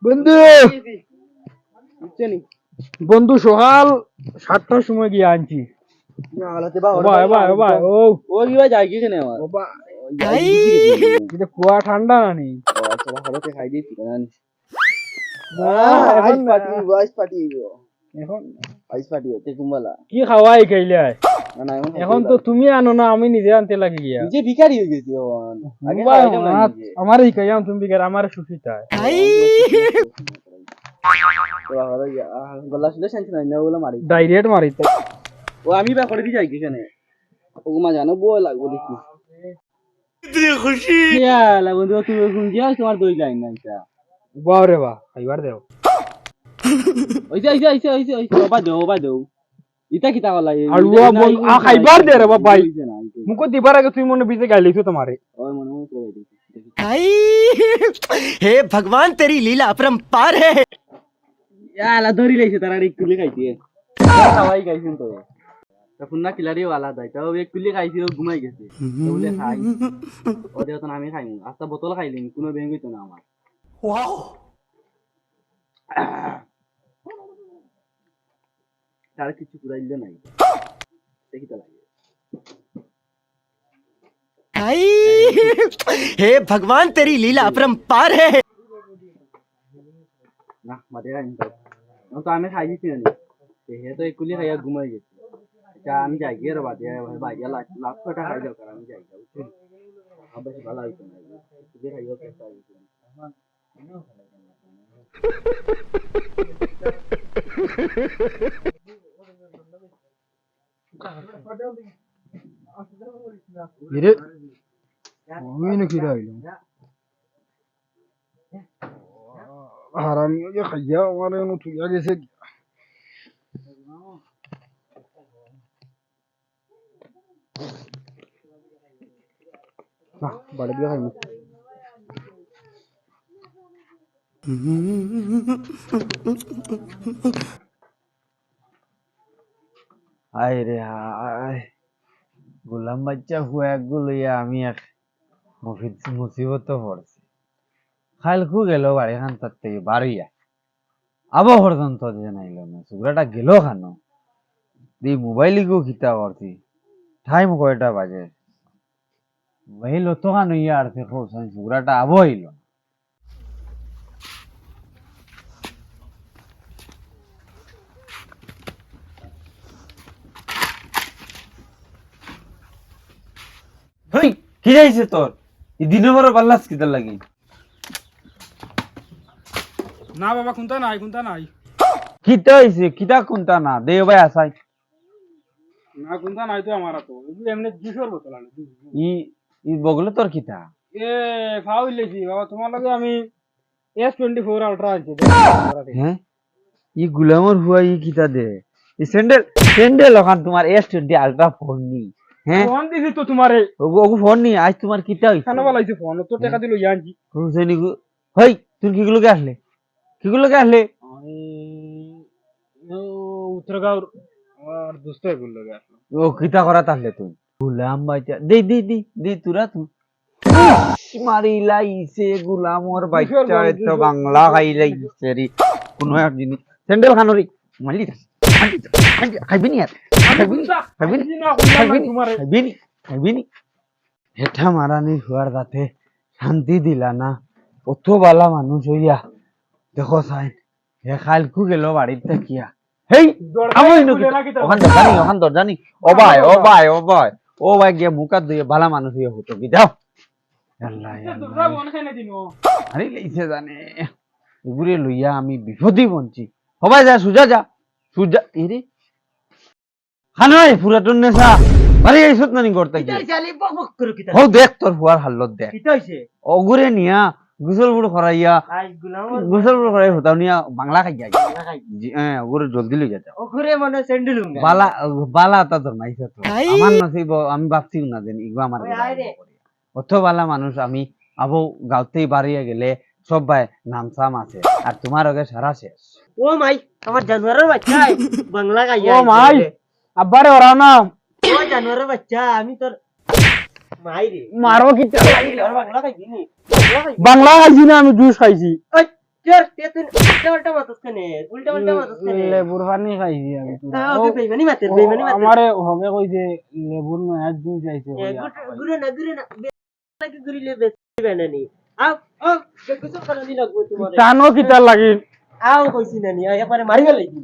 বন্ধু বন্ধু সকাল 7টার সময় গিয়ে আনছি। কুয়া ঠান্ডা না নেই এখন কি খাওয়াই খাইলে এখন তো তুমি আনো না, আমি নিজে আনতে লাগে গিয়া ভিখারি হয়ে গেছি আমার শিখাইয়াম তুমি বিকার আমার সুশিতা গলা শুনে শান্তি নাই না ওগুলো মারি ডাইরেক্ট মারিতে ও আমি বা করে দি যাই কিখানে ওগুমা জানো বই লাগবো দেখি ইতনি খুশি ইয়া লাগো তুমি কোন যা তোমার দই লাইন না এটা বাহ রে বাহ খাইবার দেও ওইছে বাবা দেও ইতা কিতা কলা আলুয়া বল আ খাইবার দে রে বাবা ভাই মুকো দিবার আগে তুই মনে বিজে গাইলিছো তোমারে ওই মনে করে দিছি भाई हे भगवान तेरी लीला अपरंपार है याला धरी लाइছে তারা এক কুলি খাইছে খাওয়াই গাইছেন তো তখন না কিলারি वाला দাই তাও এক কুলি খাইছিল ঘুমাই গেছে বলে খাই ওদের তো আমি খাইমু আস্তা বোতল খাইলিম কোনো বেং হইতো না আমার वाओ তার কিছু পুরাইলে নাই দেখিতে লাগে भाई हे भगवान तेरी लीला अपरंपार है না মাঝে আইন তো আমি খাই দিছি না হে তো এক কুলি খাইয়া ঘুমাই গেছে এটা আমি যাই গিয়ে রে বাদে ভাই লাখ লাখ টাকা খাই দাও আমি যাই যাও আবার ভালো হইতো না তুই খাইও চেষ্টা হইতো ইরে আমি নাকি রাইলো হারামি যে খাইয়া আমারে নো তুই গেছে না বাড়ি দিয়ে খাইনি আয় রে আয় গোলাম বাচ্চা হুয়া গুলিয়া আমি এক মুসিবত পড়ছি খাইল খু গেল বাড়ি খান তার থেকে বাড়িয়া আবো পর্যন্ত যে নাইল না সুগ্রাটা গেল খানো দি মোবাইল গো খিতা করছি টাইম কয়টা বাজে মোবাইল তো খানো ইয়ার সে খোসান সুগ্রাটা আবো হইল হই কি যাইছে তোর এই দিনে বড় পাল্লাস কিতা লাগি না বাবা কোনটা নাই কিতা হইছে কিতা কোনটা না দেও ভাই আসাই না কোনটা নাই তো আমার তো এমনি জুসর বোতল আনে ই ই বগলে তোর কিতা এ ফাউলেছি বাবা তোমার লগে আমি S24 আলট্রা আনছি হ্যাঁ ই গুলামর হুয়া ই কিতা দে ই স্যান্ডেল ওখান তোমার S20 আলট্রা ফোন নি হ্যাঁ ফোন দিছি তো তোমারে ওগো ফোন নি আজ তোমার কিতা হইছে কেন বলাইছে ফোন তো টাকা দিল ইয়ানজি হোসেনি হই তুই কিগুলোকে আসলে উত্তরগাঁও আর দোস্ত এগুলো লগে আসলো ও কিতা করা তাহলে তুই গুলাম বাইটা দে তুরা তুই মারি লাইছে গুলামর বাইটা তো বাংলা খাই লাইছে রে কোন এক জিনিস স্যান্ডেল খানোরি মালি খাইবি নি হেঠা মারানি হুয়ার গাতে শান্তি দিলা না অত বালা মানুষ হইয়া দেখো সাইন হে খালকু গেল বাড়িতে কিয়া হেই আমি ওখান দরজানি ও ভাই গিয়ে মুকাত দিয়ে বালা মানুষ হইয়া হতো কি যাও আরে লাইছে জানে এগুরে লইয়া আমি বিপদই বঞ্চি সবাই যা সুজা এরে খানাই পুরাতন নেশা বাড়ি আইছত নানি করতে গিয়ে ও দেখ তোর হুয়ার হালত দেখ অগুরে নিয়া গুসল বুড় করাইয়া হতাও নিয়া বাংলা খাই যাই হ্যাঁ ওগুলো জলদি লই যাতে বালা তা তোর মাইছে তো আমার নসিব আমি ভাবছি না জানি ইগো আমার অত বালা মানুষ আমি আবো গাঁওতেই বাড়িয়ে গেলে সব ভাই নামসাম আছে আর তোমার আগে সারা শেষ ও মাই আমার জানোয়ারের বাচ্চা বাংলা গাইয়া ও মাই আব্বারে ওরা না ও জানোয়ারের বাচ্চা আমি তোর মাই রে মারো কি বাংলা খাইবি নি বাংলা খাইছি না আমি জুস খাইছি চোর তে তুই উল্টা পাল্টা মাতস কেনে উল্টা পাল্টা মাতস কেনে লেবুর পানি খাইছি আমি ওকে বেইমানি মাতে বেইমানি মাতে আমারে হবে কইছে লেবুর নয়া জুস আইছে গুরে না লাগে গুরিলে বেশি বানানি আও ও কিছু কারণই লাগবে তোমার টানো কিতা লাগি আও কইছি না নি একবারে মারিবা লাগি